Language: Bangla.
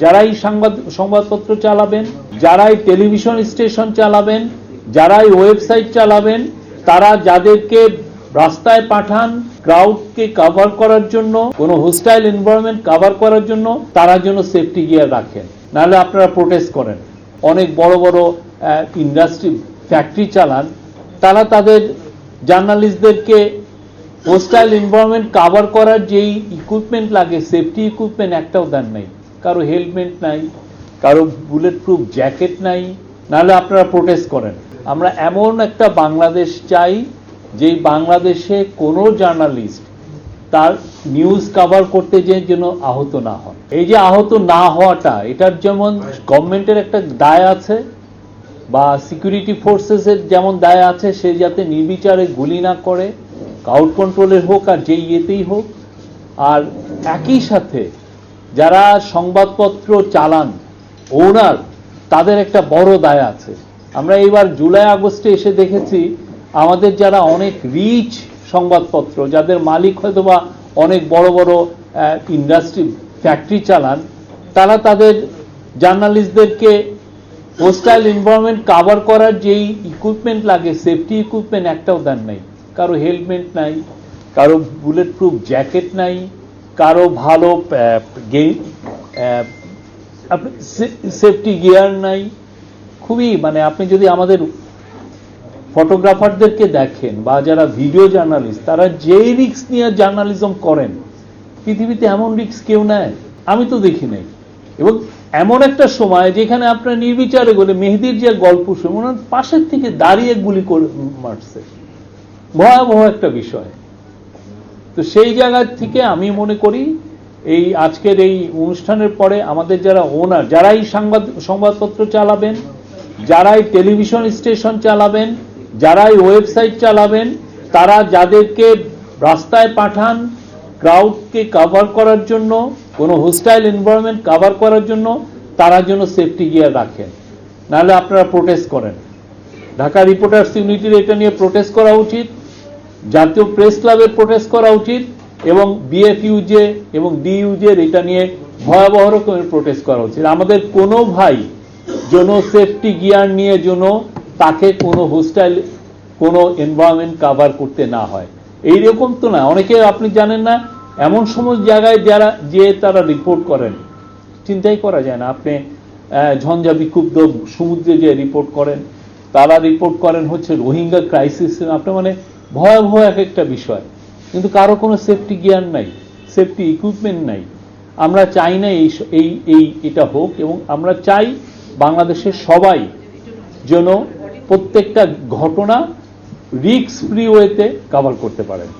যারাই সংবাদপত্র চালাবেন, যারাই টেলিভিশন স্টেশন চালাবেন, যারাই ওয়েবসাইট চালাবেন, তারা যাদেরকে রাস্তায় পাঠান ক্রাউডকে কভার করার জন্য, কোনো হোস্টাইল এনভায়রনমেন্ট কভার করার জন্য, তারা যেন সেফটি গিয়ার রাখেন, নাহলে আপনারা প্রোটেস্ট করেন। অনেক বড় বড় ইন্ডাস্ট্রি ফ্যাক্টরি চালান, তারা তাদের জার্নালিস্টদেরকে হোস্টাইল এনভায়রনমেন্ট কভার করার যেই ইকুইপমেন্ট লাগে, সেফটি ইকুইপমেন্ট একটাও দেন নাই। কারো হেলমেট নাই, কারো বুলেট প্রুফ জ্যাকেট নাই, নাহলে আপনারা প্রোটেস্ট করেন। আমরা এমন একটা বাংলাদেশ চাই যেই বাংলাদেশে কোনো জার্নালিস্ট তার নিউজ কভার করতে যেন আহত না হন। এই যে আহত না হওয়াটা, এটার যেমন গভর্নমেন্টের একটা দায় আছে বা সিকিউরিটি ফোর্সেসের যেমন দায় আছে, সে যাতে নির্বিচারে গুলি না করে, ক্রাউড কন্ট্রোলের হোক আর যেই ইয়েতেই হোক। আর একই সাথে যারা সংবাদপত্র চালান ওনার, তাদের একটা বড় দায় আছে। আমরা এইবার জুলাই আগস্টে এসে দেখেছি আমাদের যারা অনেক রিচ সংবাদপত্র, যাদের মালিক হয়তো বা অনেক বড় বড় ইন্ডাস্ট্রি ফ্যাক্টরি চালান, তারা তাদের জার্নালিস্টদেরকে হোস্টাইল এনভায়রনমেন্ট কভার করার যেই ইকুইপমেন্ট লাগে, সেফটি ইকুইপমেন্ট একটাও দেন নাই। কারো হেলমেট নাই, কারো বুলেট প্রুফ জ্যাকেট নাই, কারো ভালো সেফটি গিয়ার নাই। খুবই আপনি যদি আমাদের ফটোগ্রাফারদেরকে দেখেন বা যারা ভিডিও জার্নালিস্ট, তারা যেই রিস্ক নিয়ে জার্নালিজম করেন, পৃথিবীতে এমন রিস্ক কেউ নেয় আমি তো দেখি নাই। এবং এমন একটা সময় যেখানে আপনার নির্বিচারে বলে মেহেদির যে গল্প শুনে ওনার পাশের থেকে দাঁড়িয়ে গুলি করে মারছে, ভয়াবহ একটা বিষয়। তো সেই জায়গা থেকে আমি মনে করি এই আজকের এই অনুষ্ঠানের পরে আমাদের যারা ওনার, যারাই সংবাদপত্র চালাবেন, যারাই টেলিভিশন স্টেশন চালাবেন, যারাই ওয়েবসাইট চালাবেন, তারা যাদেরকে রাস্তায় পাঠান ক্রাউডকে কভার করার জন্য, কোনো হোস্টাইল এনভায়রনমেন্ট কভার করার জন্য, তারা যেন সেফটি গিয়ার রাখেন, নাহলে আপনারা প্রোটেস্ট করেন। ঢাকা রিপোর্টার্স ইউনিটির এটা নিয়ে প্রোটেস্ট করা উচিত, জাতীয় প্রেস ক্লাবের প্রোটেস্ট করা উচিত, এবং বিএফইউজে এবং ডিইউজের এটা নিয়ে ভয়াবহ রকমের প্রোটেস্ট করা উচিত। আমাদের কোনো ভাই যেন সেফটি গিয়ার নিয়ে যেন তাকে কোনো হোস্টাইল কোনো এনভায়রনমেন্ট কভার করতে না হয়। এইরকম তো না, অনেকে আপনি জানেন না, এমন সমস্ত জায়গায় যারা যে তারা রিপোর্ট করেন, চিন্তাই করা যায় না। আপনি ঝঞ্ঝা বিক্ষুব্ধ সমুদ্রে যে রিপোর্ট করেন, তারা রিপোর্ট করেন হচ্ছে রোহিঙ্গা ক্রাইসিস, আপনার ভয়াবহ এক একটা বিষয়, কিন্তু কারো কোনো সেফটি গিয়ার নাই, সেফটি ইকুইপমেন্ট নাই। আমরা চাই না এটা হোক, এবং আমরা চাই বাংলাদেশের সবাই যেন প্রত্যেকটা ঘটনা রিস্ক ফ্রি ওয়েতে কভার করতে পারেন।